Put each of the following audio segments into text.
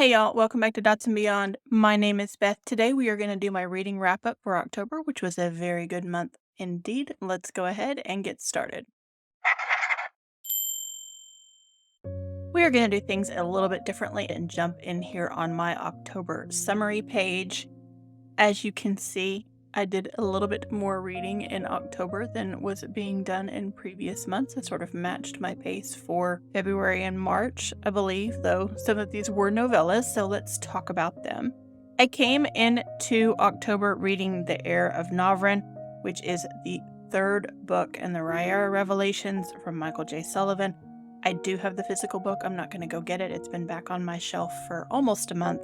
Hey y'all, welcome back to Dots and Beyond. My name is Beth. Today we are going to do my reading wrap up for October, which was a very good month indeed. Let's go ahead and get started. We are going to do things a little bit differently and jump in here on my October summary page. As you can see, I did a little bit more reading in October than was being done in previous months. I sort of matched my pace for February and March, I believe, though some of these were novellas, so let's talk about them. I came into October reading The Heir of Novin, which is the third book in the Rhaenyra Revelations from Michael J. Sullivan. I do have the physical book. I'm not going to go get it. It's been back on my shelf for almost a month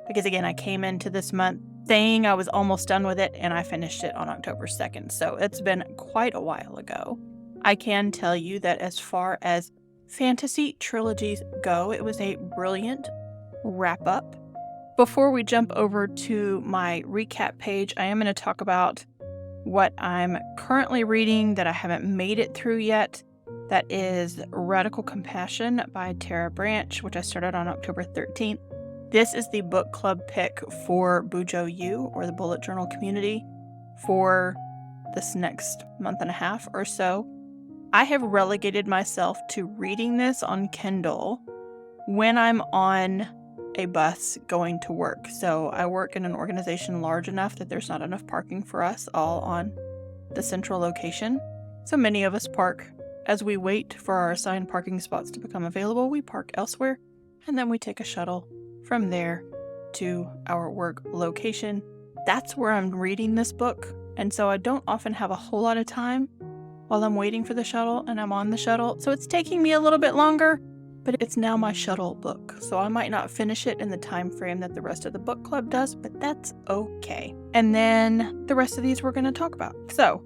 because, again, I came into this month saying I was almost done with it, and I finished it on October 2nd, so it's been quite a while ago. I can tell you that as far as fantasy trilogies go, it was a brilliant wrap-up. Before we jump over to my recap page, I am going to talk about what I'm currently reading that I haven't made it through yet. That is Radical Compassion by Tara Branch, which I started on October 13th. This is the book club pick for Bujo U, or the bullet journal community, for this next month and a half or so. I have relegated myself to reading this on Kindle when I'm on a bus going to work. So I work in an organization large enough that there's not enough parking for us all on the central location. So many of us park as we wait for our assigned parking spots to become available. We park elsewhere, and then we take a shuttle from there to our work location. That's where I'm reading this book, and so I don't often have a whole lot of time while I'm waiting for the shuttle and I'm on the shuttle, so it's taking me a little bit longer, but it's now my shuttle book, so I might not finish it in the time frame that the rest of the book club does, but that's okay. And then the rest of these we're going to talk about. So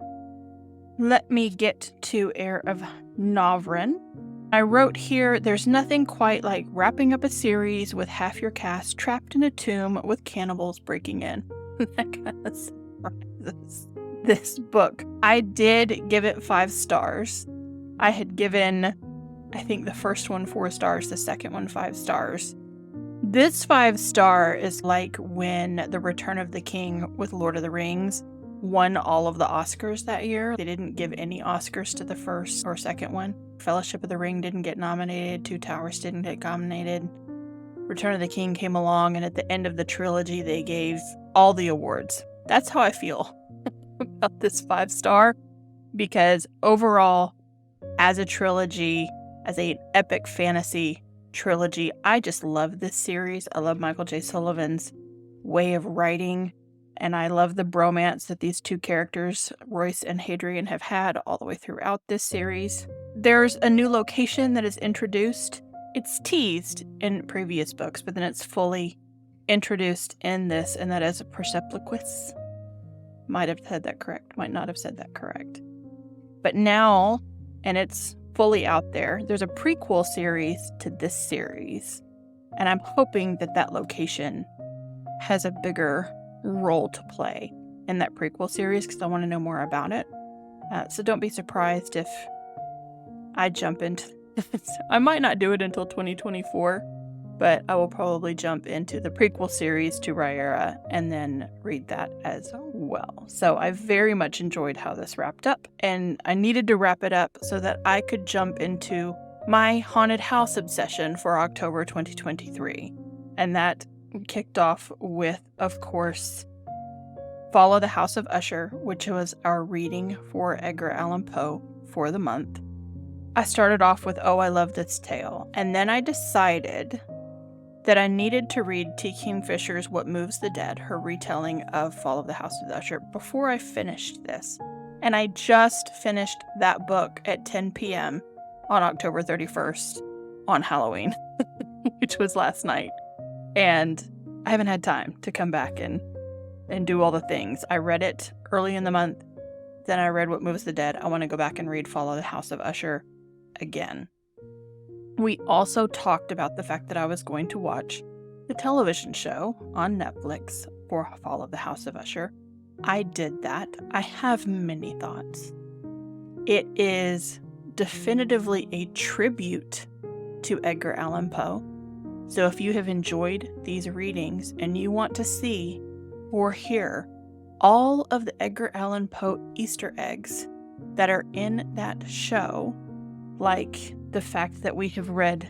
let me get to Heir of Novin. I wrote here, there's nothing quite like wrapping up a series with half your cast trapped in a tomb with cannibals breaking in. That kind of summarizes this book. I did give it 5 stars. I had given, I think, the first one 4 stars, the second one 5 stars. This 5-star is like when The Return of the King with Lord of the Rings won all of the Oscars that year. They didn't give any Oscars to the first or second one. Fellowship of the Ring didn't get nominated. Two Towers didn't get nominated. Return of the King came along, and at the end of the trilogy, they gave all the awards. That's how I feel about this 5-star, because overall, as a trilogy, as an epic fantasy trilogy, I just love this series. I love Michael J. Sullivan's way of writing, and I love the bromance that these two characters, Royce and Hadrian, have had all the way throughout this series. There's a new location that is introduced. It's teased in previous books, but then it's fully introduced in this, and that is a Persepolis. Might have said that correct, might not have said that correct. But now, and it's fully out there, there's a prequel series to this series, and I'm hoping that that location has a bigger role to play in that prequel series because I want to know more about it. So don't be surprised if I jump into this. I might not do it until 2024, but I will probably jump into the prequel series to Rhaenyra and then read that as well. So I very much enjoyed how this wrapped up, and I needed to wrap it up so that I could jump into my haunted house obsession for October 2023. And that kicked off with, of course, Follow the House of Usher, which was our reading for Edgar Allan Poe for the month. I started off with Oh, I Love This Tale, and then I decided that I needed to read T. Kingfisher's What Moves the Dead, her retelling of Fall of the House of Usher, before I finished this. And I just finished that book at 10 p.m. on October 31st on Halloween, which was last night. And I haven't had time to come back and do all the things. I read it early in the month. Then I read What Moves the Dead. I want to go back and read Follow the House of Usher again. We also talked about the fact that I was going to watch the television show on Netflix for Fall of the House of Usher. I did that. I have many thoughts. It is definitively a tribute to Edgar Allan Poe. So if you have enjoyed these readings and you want to see or hear all of the Edgar Allan Poe Easter eggs that are in that show, like the fact that we have read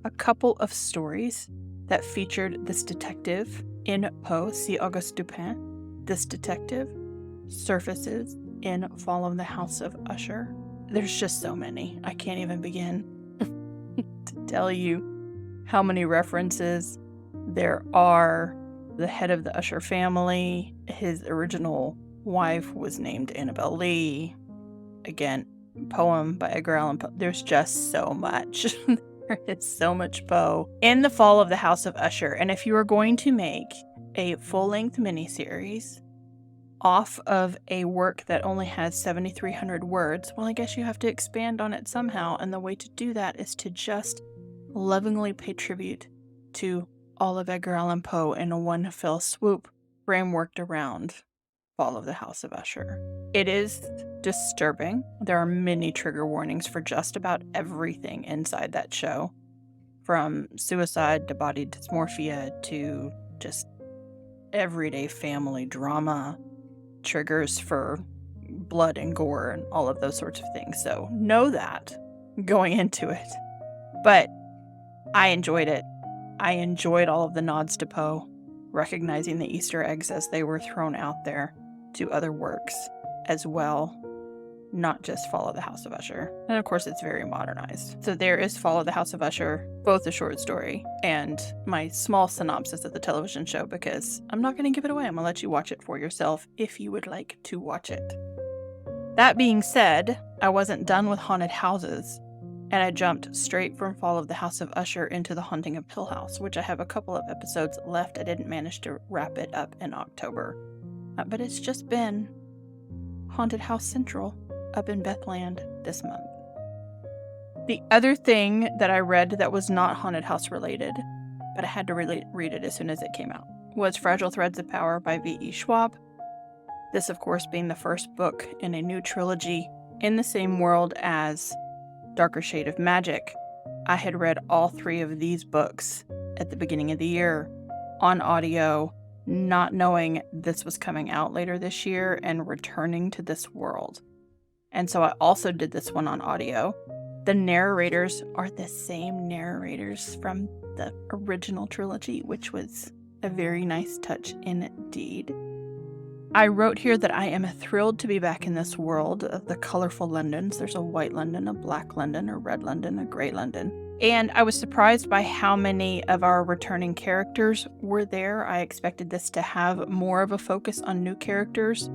a couple of stories that featured this detective in Poe, see Auguste Dupin, this detective surfaces in Fall of the House of Usher. There's just so many. I can't even begin to tell you how many references there are. The head of the Usher family, his original wife was named Annabelle Lee. Again, poem by Edgar Allan Poe. There's just so much. There is so much Poe in the Fall of the House of Usher. And if you are going to make a full-length miniseries off of a work that only has 7,300 words, well, I guess you have to expand on it somehow. And the way to do that is to just lovingly pay tribute to all of Edgar Allan Poe in a one fell swoop, frameworked around Fall of the House of Usher. It is disturbing. There are many trigger warnings for just about everything inside that show, from suicide to body dysmorphia to just everyday family drama, triggers for blood and gore and all of those sorts of things. So know that going into it. But I enjoyed it. I enjoyed all of the nods to Poe, recognizing the Easter eggs as they were thrown out there to other works as well, not just Fall of the House of Usher. And of course, it's very modernized. So there is Fall of the House of Usher, both a short story and my small synopsis of the television show, because I'm not going to give it away. I'm going to let you watch it for yourself if you would like to watch it. That being said, I wasn't done with haunted houses, and I jumped straight from Fall of the House of Usher into The Haunting of Hill House, which I have a couple of episodes left. I didn't manage to wrap it up in October. But it's just been Haunted House Central up in Bethland this month. The other thing that I read that was not haunted house related, but I had to read it as soon as it came out, was Fragile Threads of Power by V.E. Schwab. This, of course, being the first book in a new trilogy in the same world as Darker Shade of Magic. I had read all three of these books at the beginning of the year on audio, not knowing this was coming out later this year and returning to this world. And so I also did this one on audio. The narrators are the same narrators from the original trilogy, which was a very nice touch indeed. I wrote here that I am thrilled to be back in this world of the colorful Londons. There's a white London, a black London, a red London, a gray London. And I was surprised by how many of our returning characters were there. I expected this to have more of a focus on new characters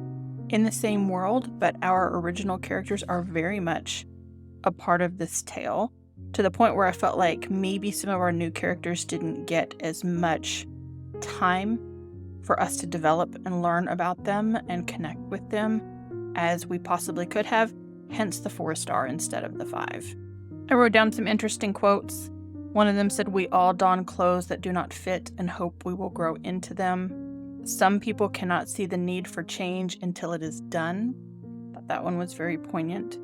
in the same world, but our original characters are very much a part of this tale, to the point where I felt like maybe some of our new characters didn't get as much time for us to develop and learn about them and connect with them as we possibly could have, hence the 4-star instead of the 5. I wrote down some interesting quotes. One of them said, "We all don clothes that do not fit and hope we will grow into them. Some people cannot see the need for change until it is done." Thought that one was very poignant.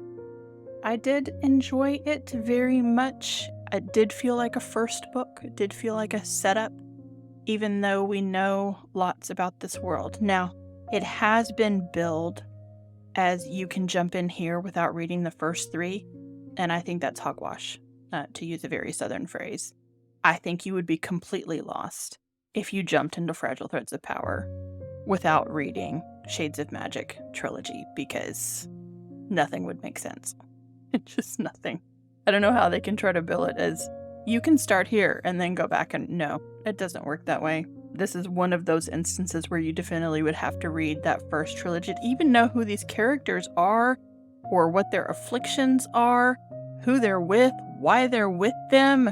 I did enjoy it very much. It did feel like a first book. It did feel like a setup, even though we know lots about this world. Now, it has been billed as you can jump in here without reading the first 3, and I think that's hogwash, to use a very southern phrase. I think you would be completely lost if you jumped into Fragile Threads of Power without reading Shades of Magic trilogy, because nothing would make sense. Just nothing. I don't know how they can try to bill it as you can start here and then go back, and no, it doesn't work that way. This is one of those instances where you definitely would have to read that first trilogy to even know who these characters are, or what their afflictions are, who they're with, why they're with them,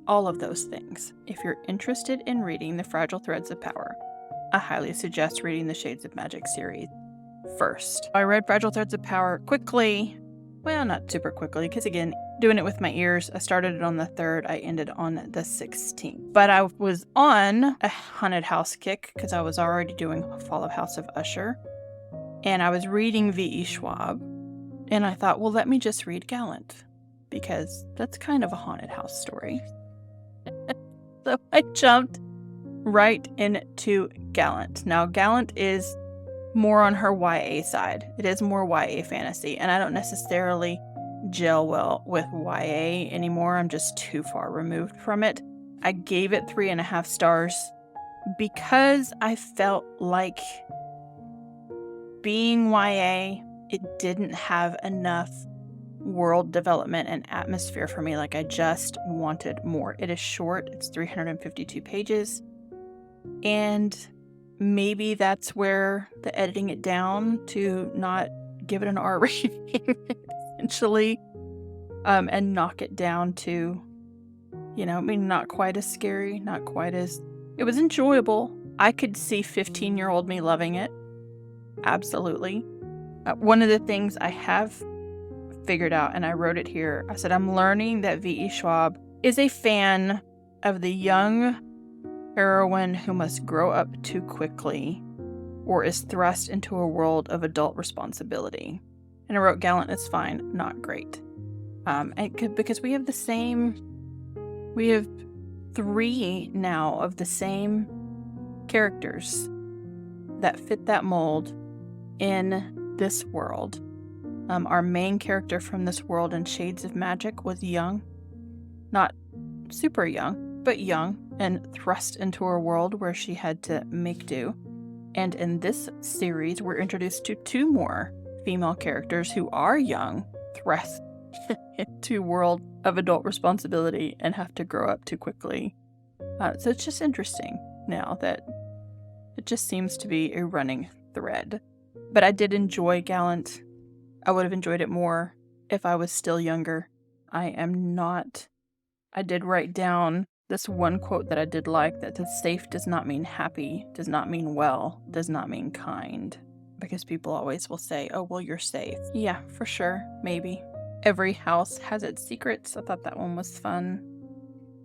all of those things. If you're interested in reading the Fragile Threads of Power, I highly suggest reading the Shades of Magic series first. I read Fragile Threads of Power quickly. Well, not super quickly, because again, doing it with my ears, I started it on the 3rd, I ended on the 16th. But I was on a haunted house kick, because I was already doing Fall of House of Usher, and I was reading V.E. Schwab, and I thought, well, let me just read Gallant, because that's kind of a haunted house story. So I jumped right into Gallant. Now, Gallant is more on her YA side. It is more YA fantasy, and I don't necessarily gel well with YA anymore. I'm just too far removed from it. I gave it 3.5 stars because I felt like being YA, it didn't have enough world development and atmosphere for me. Like, I just wanted more. It is short. It's 352 pages. And maybe that's where the editing it down to not give it an R rating, essentially, and knock it down to, not quite as scary, not quite as... It was enjoyable. I could see 15-year-old me loving it. Absolutely. One of the things I have figured out, and I wrote it here, I said, I'm learning that V.E. Schwab is a fan of the young heroine who must grow up too quickly or is thrust into a world of adult responsibility. And I wrote, Gallant is fine, not great. Because we have 3 now of the same characters that fit that mold in this world. Our main character from this world in Shades of Magic was young, not super young, but young, and thrust into a world where she had to make do. And in this series, we're introduced to 2 more female characters who are young, thrust into a world of adult responsibility and have to grow up too quickly. So it's just interesting now that it just seems to be a running thread. But I did enjoy Gallant. I would have enjoyed it more if I was still younger. I am not. I did write down this one quote that I did like, that safe does not mean happy, does not mean well, does not mean kind. Because people always will say, oh, well, you're safe. Yeah, for sure. Maybe. Every house has its secrets. I thought that one was fun.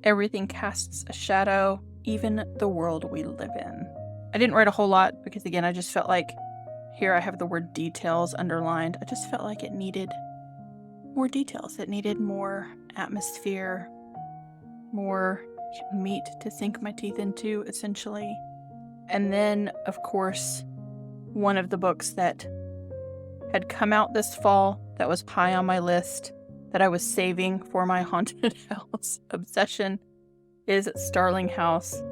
Everything casts a shadow, even the world we live in. I didn't write a whole lot because, again, I just felt like, here I have the word details underlined. I just felt like it needed more details. It needed more atmosphere, more meat to sink my teeth into, essentially. And then, of course, one of the books that had come out this fall that was high on my list that I was saving for my haunted house obsession is Starling House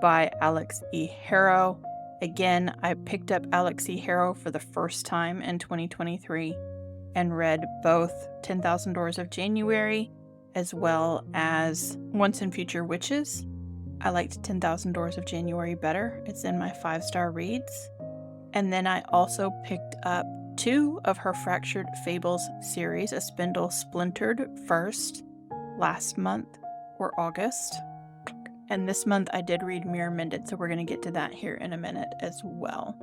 by Alex E. Harrow. Again, I picked up Alex E. Harrow for the first time in 2023 and read both 10,000 Doors of January as well as Once and Future Witches. I liked 10,000 Doors of January better. It's in my 5-star reads. And then I also picked up 2 of her Fractured Fables series, A Spindle Splintered first, last month or August. And this month I did read Mirror Mended, so we're going to get to that here in a minute as well.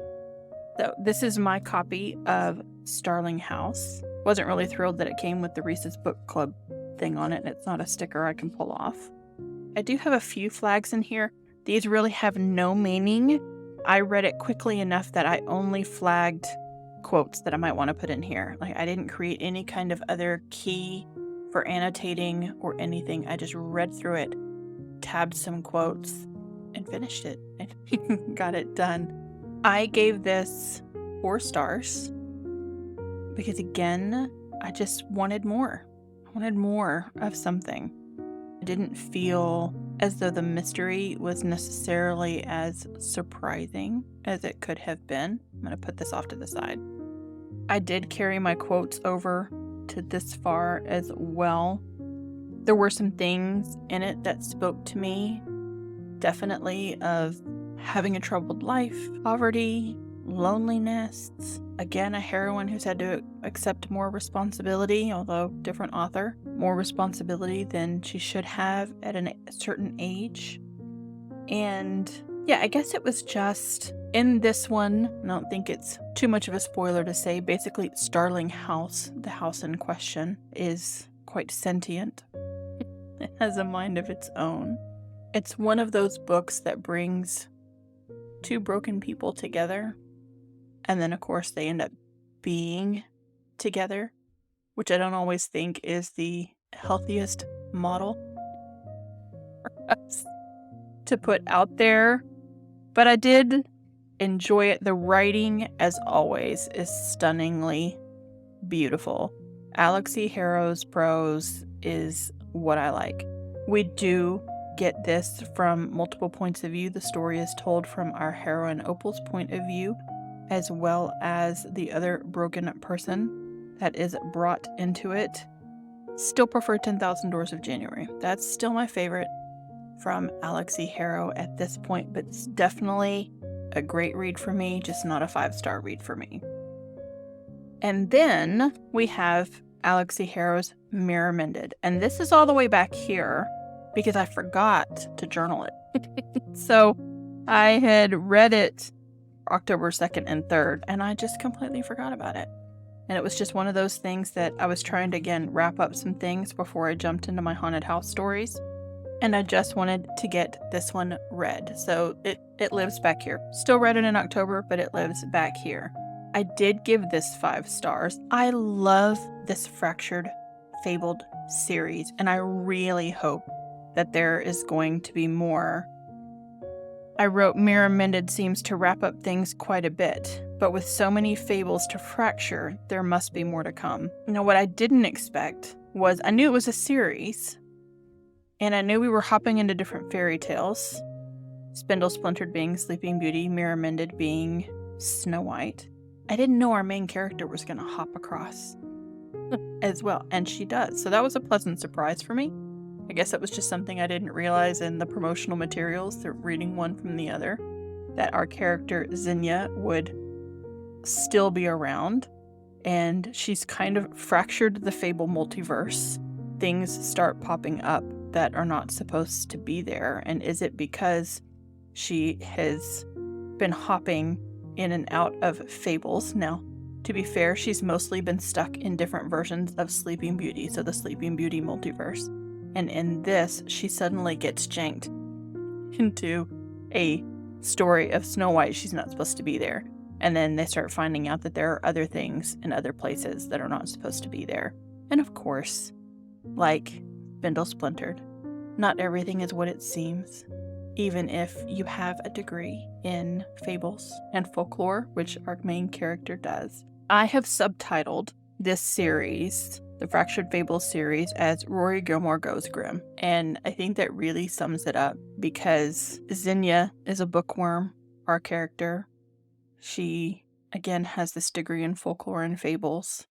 So this is my copy of Starling House. Wasn't really thrilled that it came with the Reese's Book Club thing on it, and it's not a sticker I can pull off. I do have a few flags in here. These really have no meaning. I read it quickly enough that I only flagged quotes that I might want to put in here. Like, I didn't create any kind of other key for annotating or anything. I just read through it, tabbed some quotes, and finished it and got it done. I gave this 4 stars because, again, I just wanted more. I wanted more of something. I didn't feel as though the mystery was necessarily as surprising as it could have been. I'm going to put this off to the side. I did carry my quotes over to this far as well. There were some things in it that spoke to me, definitely, of having a troubled life, poverty, loneliness. Again, a heroine who's had to accept more responsibility, although different author, more responsibility than she should have at a certain age. And yeah, I guess it was just in this one, I don't think it's too much of a spoiler to say, basically Starling House, the house in question, is quite sentient. It has a mind of its own. It's one of those books that brings 2 broken people together. And then, of course, they end up being together, which I don't always think is the healthiest model for us. to put out there, but I did enjoy it. The writing, as always, is stunningly beautiful. Alexi Harrow's prose is what I like. We do get this from multiple points of view. The story is told from our heroine Opal's point of view, as well as the other broken person that is brought into it. Still prefer 10,000 Doors of January. That's still my favorite from Alexi Harrow at this point, but it's definitely a great read for me, just not a 5-star read for me. And then we have Alexi Harrow's Mirror Mended. And this is all the way back here because I forgot to journal it. So I had read it October 2nd and 3rd, and I just completely forgot about it. And it was just one of those things that I was trying to, again, wrap up some things before I jumped into my haunted house stories. And I just wanted to get this one read. So it lives back here. Still read it in October, but it lives back here. I did give this 5 stars. I love this Fractured Fabled series, and I really hope that there is going to be more. I wrote Mirror Mended seems to wrap up things quite a bit, but with so many fables to fracture, there must be more to come. What I didn't expect was I knew it was a series, and I knew we were hopping into different fairy tales. Spindle Splintered being Sleeping Beauty, Mirror Mended being Snow White. I didn't know our main character was going to hop across as well, and she does. So that was a pleasant surprise for me. I guess that was just something I didn't realize in the promotional materials, the reading one from the other, that our character Zinnia would still be around, and she's kind of fractured the Fable multiverse. Things start popping up that are not supposed to be there, and is it because she has been hopping in and out of fables? Now, to be fair, she's mostly been stuck in different versions of Sleeping Beauty, so the Sleeping Beauty multiverse. And in this, she suddenly gets janked into a story of Snow White. She's not supposed to be there. And then they start finding out that there are other things in other places that are not supposed to be there. And of course, like Spindle Splintered, not everything is what it seems. Even if you have a degree in fables and folklore, which our main character does. I have subtitled this series, the Fractured Fables series, as Rory Gilmore Goes Grim. And I think that really sums it up because Zinnia is a bookworm, our character. She, again, has this degree in folklore and fables,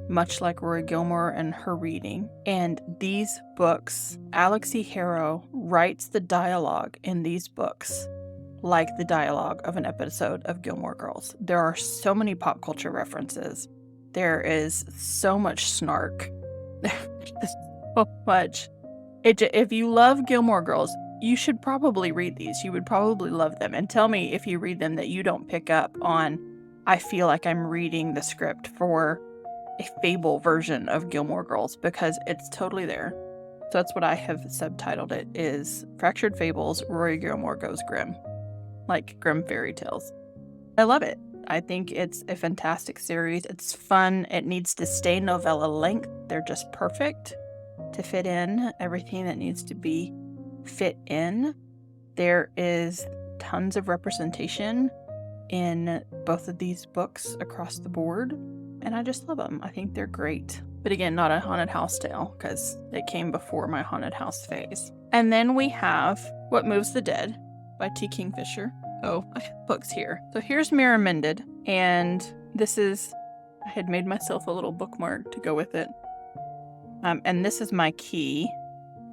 much like Rory Gilmore and her reading. And these books, Alexi Harrow writes the dialogue in these books like the dialogue of an episode of Gilmore Girls. There are so many pop culture references. There is so much snark. There's so much. If you love Gilmore Girls, you should probably read these. You would probably love them. And tell me if you read them that you don't pick up on, I feel like I'm reading the script for a fable version of Gilmore Girls, because it's totally there. So that's what I have subtitled it, is Fractured Fables, Rory Gilmore Goes Grim. Like Grim Fairy Tales. I love it. I think it's a fantastic series. It's fun. It needs to stay novella length. They're just perfect to fit in everything that needs to be fit in. There is tons of representation in both of these books across the board, and I just love them. I think they're great. But again, not a haunted house tale, because they came before my haunted house phase. And then we have What Moves the Dead by T. Kingfisher. Oh, I have books here. So here's Mirror Mended, and this is, I had made myself a little bookmark to go with it. And this is my key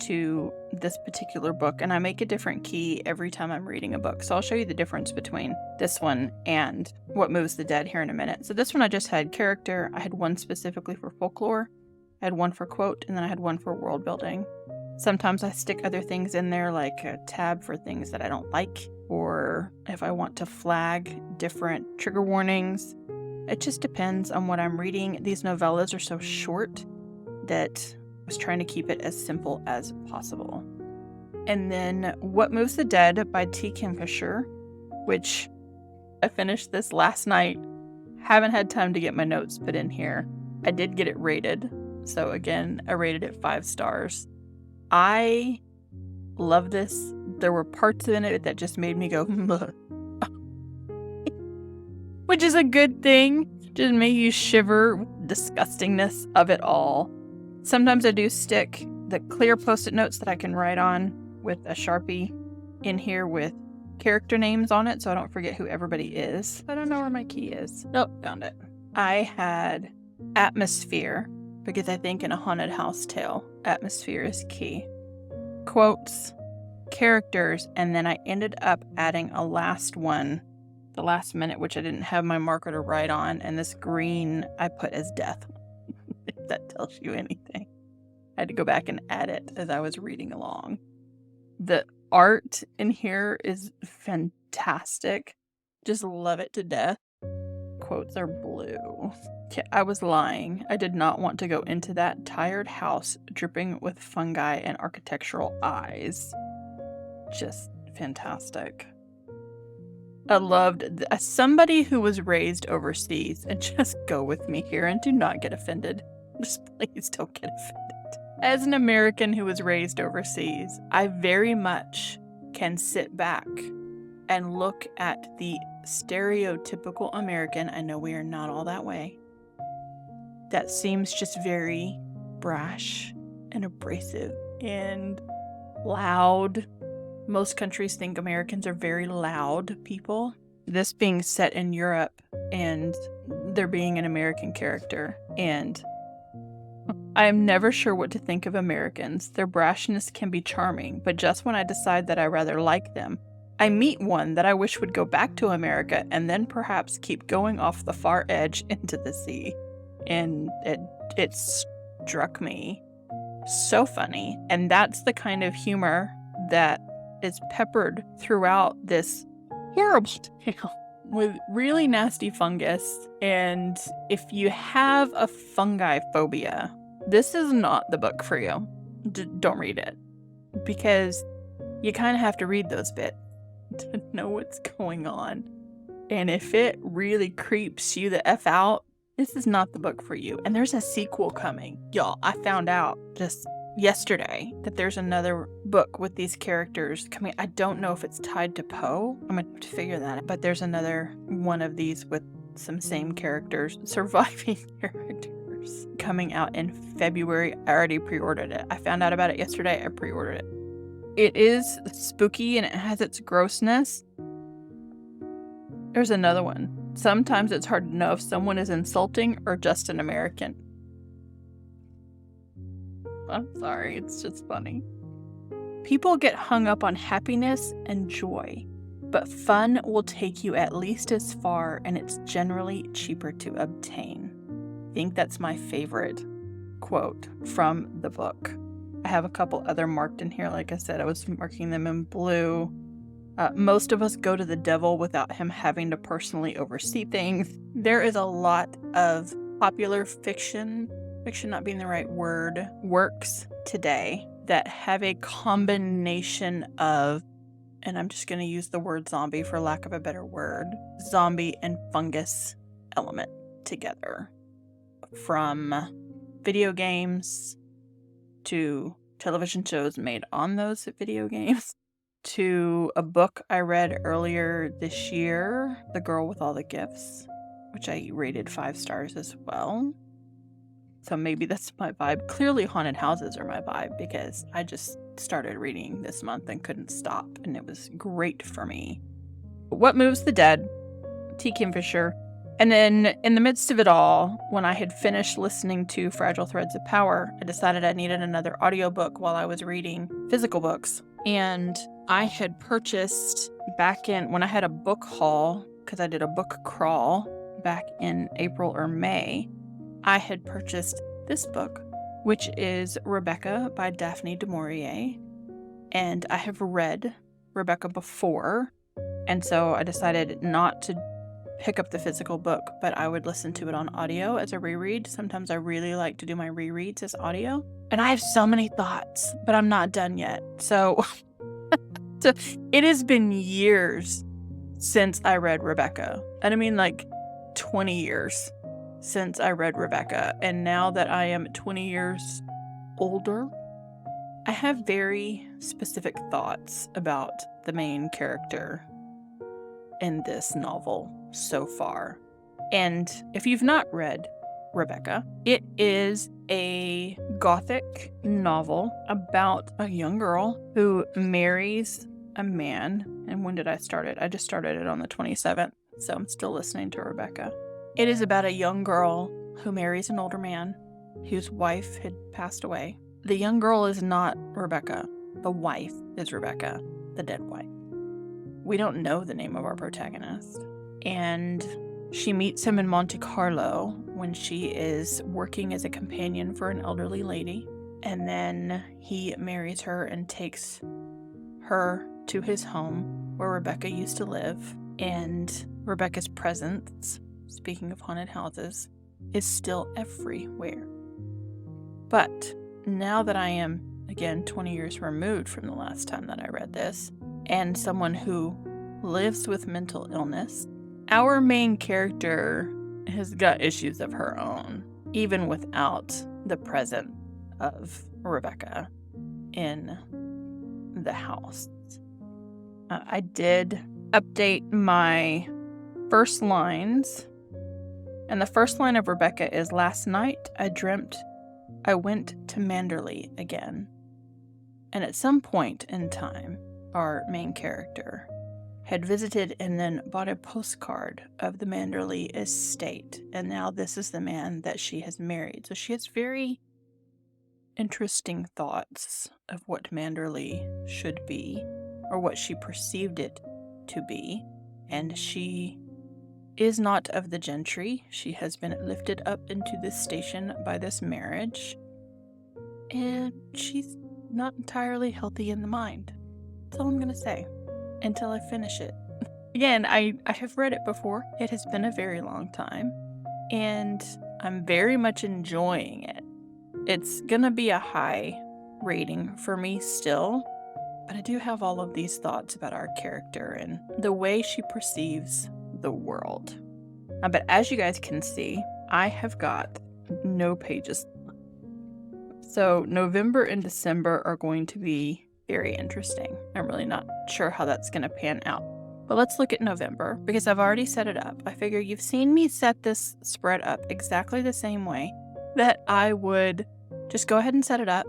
to this particular book, and I make a different key every time I'm reading a book. So I'll show you the difference between this one and What Moves the Dead here in a minute. So this one I just had character. I had one specifically for folklore. I had one for quote, and then I had one for world building. Sometimes I stick other things in there, like a tab for things that I don't like, or if I want to flag different trigger warnings. It just depends on what I'm reading. These novellas are so short that I was trying to keep it as simple as possible. And then What Moves the Dead by T. Kingfisher, which I finished this last night. Haven't had time to get my notes put in here. I did get it rated. So again, I rated it 5 stars. I love this There were parts in it that just made me go, which is a good thing. Just make you shiver with the disgustingness of it all. Sometimes I do stick the clear post-it notes that I can write on with a Sharpie in here with character names on it so I don't forget who everybody is. I don't know where my key is. Nope, found it. I had atmosphere because I think in a haunted house tale, atmosphere is key. Quotes, characters, and then I ended up adding a last one, the last minute, which I didn't have my marker to write on, and this green I put as death, if that tells you anything. I had to go back and add it as I was reading along. The art in here is fantastic. Just love it to death. Quotes are blue. Yeah, I was lying. I did not want to go into that tired house dripping with fungi and architectural eyes. Just fantastic. I loved as somebody who was raised overseas, and just go with me here and do not get offended. Just please don't get offended. As an American who was raised overseas, I very much can sit back and look at the stereotypical American, I know we are not all that way, that seems just very brash and abrasive and loud. Most countries think Americans are very loud people. This being set in Europe and there being an American character, and I am never sure what to think of Americans. Their brashness can be charming, but just when I decide that I rather like them, I meet one that I wish would go back to America and then perhaps keep going off the far edge into the sea. And it struck me so funny. And that's the kind of humor that is peppered throughout this horrible tale with really nasty fungus. And if you have a fungi phobia, this is not the book for you. Don't read it, because you kind of have to read those bits to know what's going on. And if it really creeps you the F out, this is not the book for you. And there's a sequel coming. Y'all, I found out just yesterday that there's another book with these characters coming. I don't know if it's tied to Poe. I'm going to have to figure that out. But there's another one of these with some same characters, surviving characters, coming out in February. I already pre-ordered it. I found out about it yesterday. I pre-ordered it. It is spooky and it has its grossness. There's another one. Sometimes it's hard to know if someone is insulting or just an American. I'm sorry, it's just funny. People get hung up on happiness and joy, but fun will take you at least as far, and it's generally cheaper to obtain. I think that's my favorite quote from the book. I have a couple other marked in here. Like I said, I was marking them in blue. Most of us go to the devil without him having to personally oversee things. There is a lot of popular fiction not being the right word, works today that have a combination of, and I'm just going to use the word zombie for lack of a better word, zombie and fungus element together. From video games to television shows made on those video games, to a book I read earlier this year, The Girl with All the Gifts, which I rated 5 stars as well. So maybe that's my vibe. Clearly haunted houses are my vibe because I just started reading this month and couldn't stop, and it was great for me. What Moves the Dead, T. Kingfisher. And then in the midst of it all, when I had finished listening to Fragile Threads of Power, I decided I needed another audiobook while I was reading physical books. And I had purchased back in, when I had a book haul, because I did a book crawl back in April or May, I had purchased this book, which is Rebecca by Daphne du Maurier. And I have read Rebecca before, and so I decided not to pick up the physical book, but I would listen to it on audio as a reread. Sometimes I really like to do my rereads as audio. And I have so many thoughts, but I'm not done yet. So, so it has been years since I read Rebecca. And I mean like 20 years since I read Rebecca. And now that I am 20 years older, I have very specific thoughts about the main character in this novel so far. And if you've not read Rebecca, it is a gothic novel about a young girl who marries a man. And when did I start it? I just started it on the 27th, so I'm still listening to Rebecca. It is about a young girl who marries an older man whose wife had passed away. The young girl is not Rebecca. The wife is Rebecca, the dead wife. We don't know the name of our protagonist. And she meets him in Monte Carlo when she is working as a companion for an elderly lady. And then he marries her and takes her to his home where Rebecca used to live. And Rebecca's presence, speaking of haunted houses, is still everywhere. But now that I am, again, 20 years removed from the last time that I read this, and someone who lives with mental illness, our main character has got issues of her own, even without the presence of Rebecca in the house. I did update my first lines, and the first line of Rebecca is, "Last night I dreamt I went to Manderley again." And at some point in time, our main character had visited and then bought a postcard of the Manderley estate, and now this is the man that she has married. So she has very interesting thoughts of what Manderley should be, or what she perceived it to be. And she is not of the gentry. She has been lifted up into this station by this marriage, and she's not entirely healthy in the mind. That's all I'm gonna say until I finish it. Again, I have read it before. It has been a very long time, and I'm very much enjoying it. It's gonna be a high rating for me still, but I do have all of these thoughts about our character and the way she perceives the world. But as you guys can see, I have got no pages. So November and December are going to be very interesting. I'm really not sure how that's going to pan out. But let's look at November, because I've already set it up. I figure you've seen me set this spread up exactly the same way that I would just go ahead and set it up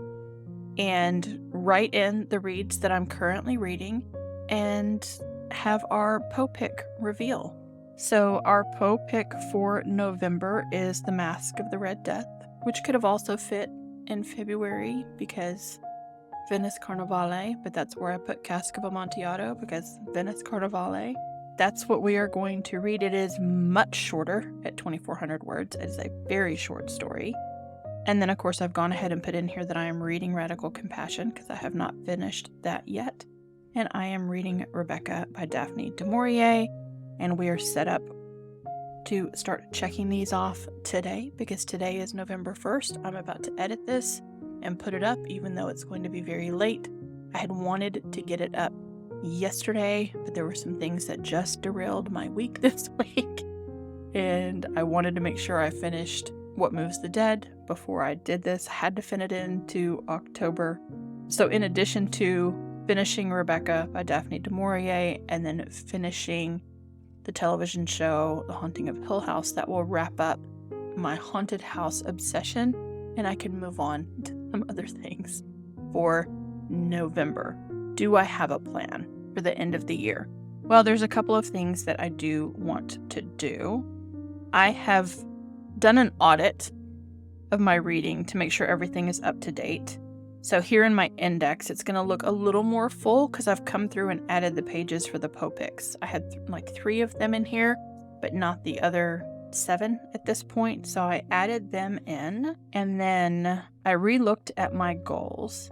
and write in the reads that I'm currently reading and have our Poe pick reveal. So our Poe pick for November is The Masque of the Red Death, which could have also fit in February because Venice Carnevale, but that's where I put Cask of Amontillado because Venice Carnevale. That's what we are going to read. It is much shorter at 2,400 words. It is a very short story. And then, of course, I've gone ahead and put in here that I am reading Radical Compassion because I have not finished that yet. And I am reading Rebecca by Daphne du Maurier. And we are set up to start checking these off today because today is November 1st. I'm about to edit this and put it up, even though it's going to be very late. I had wanted to get it up yesterday, but there were some things that just derailed my week this week. And I wanted to make sure I finished What Moves the Dead before I did this. I had to fit it into October. So in addition to finishing Rebecca by Daphne du Maurier and then finishing the television show The Haunting of Hill House, that will wrap up my haunted house obsession, and I can move on to some other things for November. Do I have a plan for the end of the year? Well, there's a couple of things that I do want to do. I have done an audit of my reading to make sure everything is up to date. So here in my index, it's going to look a little more full because I've come through and added the pages for the Poe picks. I had like 3 of them in here, but not the other 7 at this point. So I added them in, and then I re-looked at my goals.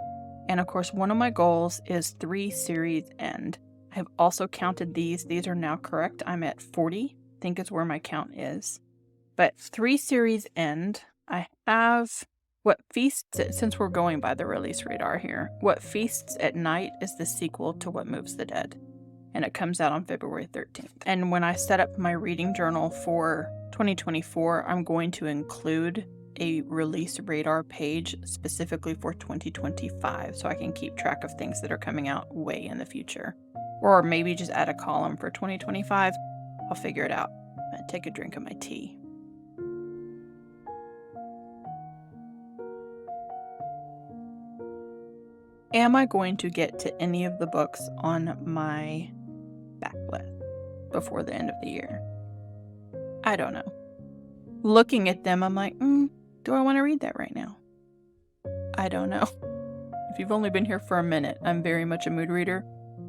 And of course, one of my goals is 3 series end. I have also counted these. These are now correct. I'm at 40, I think is where my count is. But 3 series end, I have What Feasts, since we're going by the release radar here, What Feasts at Night is the sequel to What Moves the Dead. And it comes out on February 13th. And when I set up my reading journal for 2024, I'm going to include a release radar page specifically for 2025 so I can keep track of things that are coming out way in the future. Or maybe just add a column for 2025. I'll figure it out. Take a drink of my tea. Am I going to get to any of the books on my backlist before the end of the year? I don't know. Looking at them, I'm like, do I want to read that right now? I don't know. If you've only been here for a minute, I'm very much a mood reader.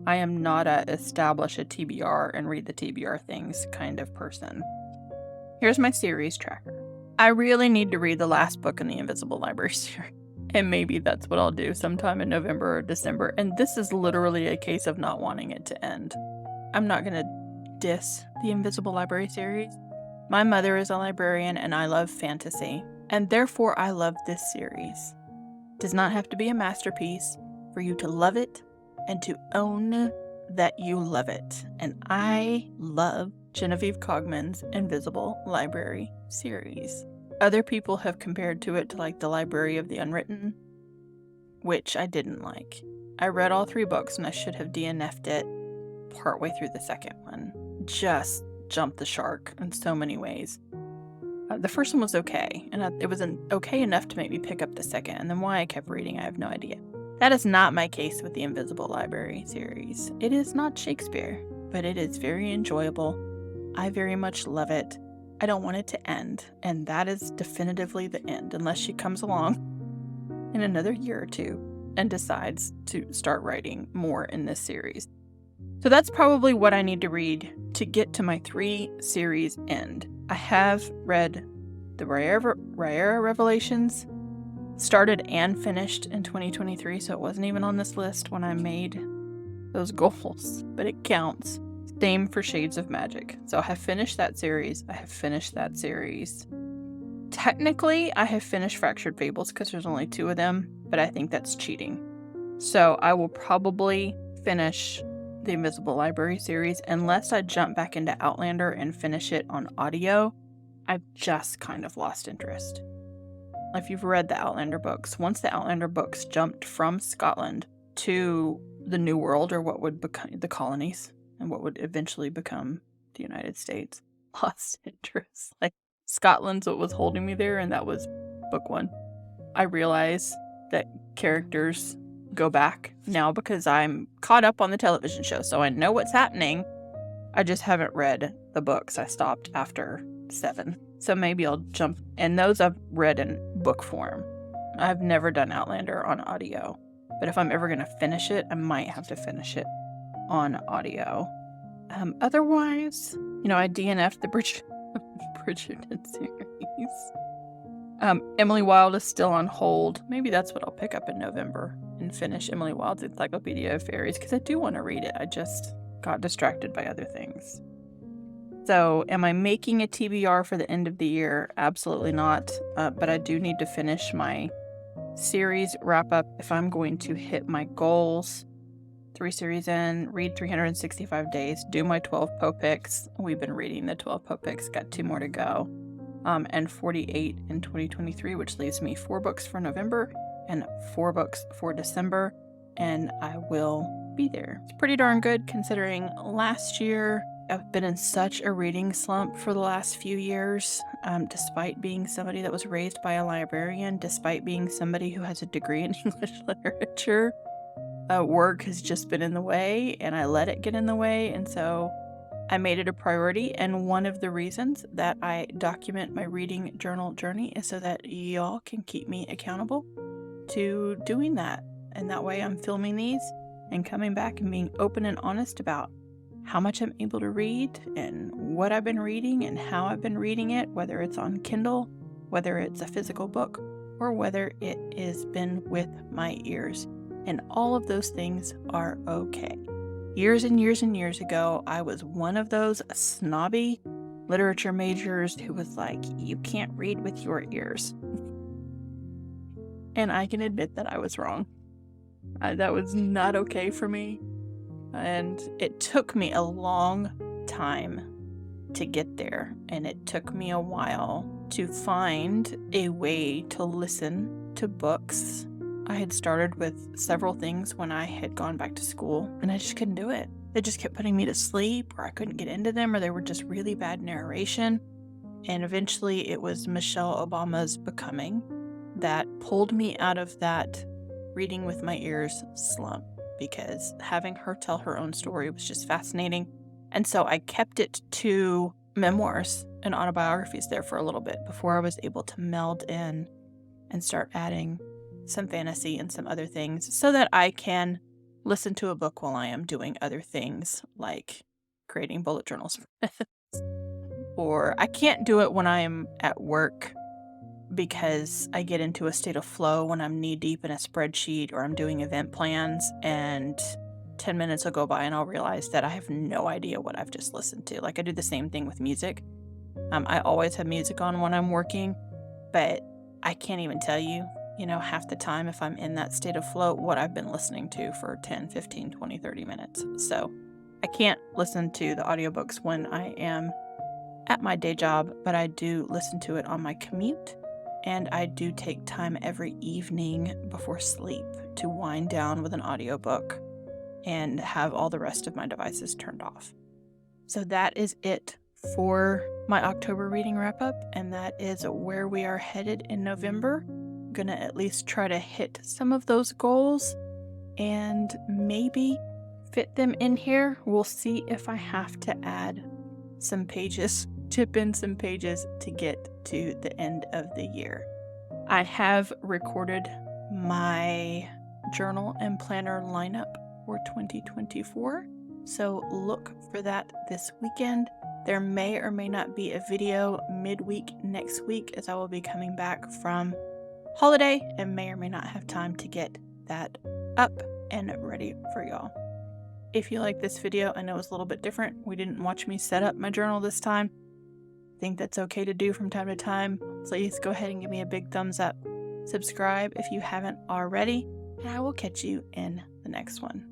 I am not a establish a TBR and read the TBR things kind of person. Here's my series tracker. I really need to read the last book in the Invisible Library series. And maybe that's what I'll do sometime in November or December. And this is literally a case of not wanting it to end. I'm not going to diss the Invisible Library series. My mother is a librarian and I love fantasy. And therefore I love this series. It does not have to be a masterpiece for you to love it and to own that you love it. And I love Genevieve Cogman's Invisible Library series. Other people have compared to it to like the Library of the Unwritten, which I didn't like. I read all 3 books and I should have DNF'd it partway through the second one. Just jumped the shark in so many ways. The first one was okay, and it was okay enough to make me pick up the second, and then why I kept reading, I have no idea. That is not my case with the Invisible Library series. It is not Shakespeare, but it is very enjoyable. I very much love it. I don't want it to end, and that is definitively the end, unless she comes along in another year or two and decides to start writing more in this series. So that's probably what I need to read to get to my 3-series end. I have read the Rhaenyra Revelations, started and finished in 2023, so it wasn't even on this list when I made those goals, but it counts. Same for Shades of Magic. So I have finished that series. Technically, I have finished Fractured Fables because there's only 2 of them, but I think that's cheating. So I will probably finish the Invisible Library series unless I jump back into Outlander and finish it on audio. I've just kind of lost interest. If you've read the Outlander books, once the Outlander books jumped from Scotland to the New World, or what would become the colonies and what would eventually become the United States, lost interest. Like, Scotland's what was holding me there, and that was book 1. I realize that characters go back now because I'm caught up on the television show, so I know what's happening. I just haven't read the books. I stopped after 7. So maybe I'll jump, and those I've read in book form. I've never done Outlander on audio, but if I'm ever going to finish it, I might have to finish it on audio. Otherwise, I DNF'd the Bridgerton series. Emily Wilde is still on hold. Maybe that's what I'll pick up in November and finish Emily Wilde's Encyclopedia of Fairies, because I do want to read it. I just got distracted by other things. So, am I making a TBR for the end of the year? Absolutely not. But I do need to finish my series wrap up if I'm going to hit my goals. 3 series in, read 365 days, do my 12 picks. We've been reading the 12 picks, got 2 more to go. And 48 in 2023, which leaves me 4 books for November and 4 books for December, and I will be there. It's pretty darn good considering last year I've been in such a reading slump for the last few years, despite being somebody that was raised by a librarian, despite being somebody who has a degree in English literature. Work has just been in the way, and I let it get in the way, and so I made it a priority. And one of the reasons that I document my reading journal journey is so that y'all can keep me accountable to doing that. And that way I'm filming these and coming back and being open and honest about how much I'm able to read and what I've been reading and how I've been reading it, whether it's on Kindle, whether it's a physical book, or whether it has been with my ears. And all of those things are okay. Years and years and years ago, I was one of those snobby literature majors who was like, you can't read with your ears. And I can admit that I was wrong. That was not okay for me. And it took me a long time to get there. And it took me a while to find a way to listen to books. I had started with several things when I had gone back to school, and I just couldn't do it. They just kept putting me to sleep, or I couldn't get into them, or they were just really bad narration. And eventually it was Michelle Obama's Becoming that pulled me out of that reading with my ears slump, because having her tell her own story was just fascinating. And so I kept it to memoirs and autobiographies there for a little bit before I was able to meld in and start adding some fantasy and some other things so that I can listen to a book while I am doing other things like creating bullet journals. Or I can't do it when I am at work because I get into a state of flow when I'm knee deep in a spreadsheet or I'm doing event plans, and 10 minutes will go by and I'll realize that I have no idea what I've just listened to. Like, I do the same thing with music. I always have music on when I'm working, but I can't even tell you, half the time if I'm in that state of flow, what I've been listening to for 10, 15, 20, 30 minutes. So I can't listen to the audiobooks when I am at my day job, but I do listen to it on my commute. And I do take time every evening before sleep to wind down with an audiobook and have all the rest of my devices turned off. So that is it for my October reading wrap up, and that is where we are headed in November. I'm gonna at least try to hit some of those goals and maybe fit them in here. We'll see if I have to add some pages, tip in some pages to get to the end of the year. I have recorded my journal and planner lineup for 2024, so look for that this weekend. There may or may not be a video midweek next week, as I will be coming back from holiday and may or may not have time to get that up and ready for y'all. If you like this video, I know it's a little bit different. We didn't watch me set up my journal this time. I think that's okay to do from time to time. Please go ahead and give me a big thumbs up. Subscribe if you haven't already, and I will catch you in the next one.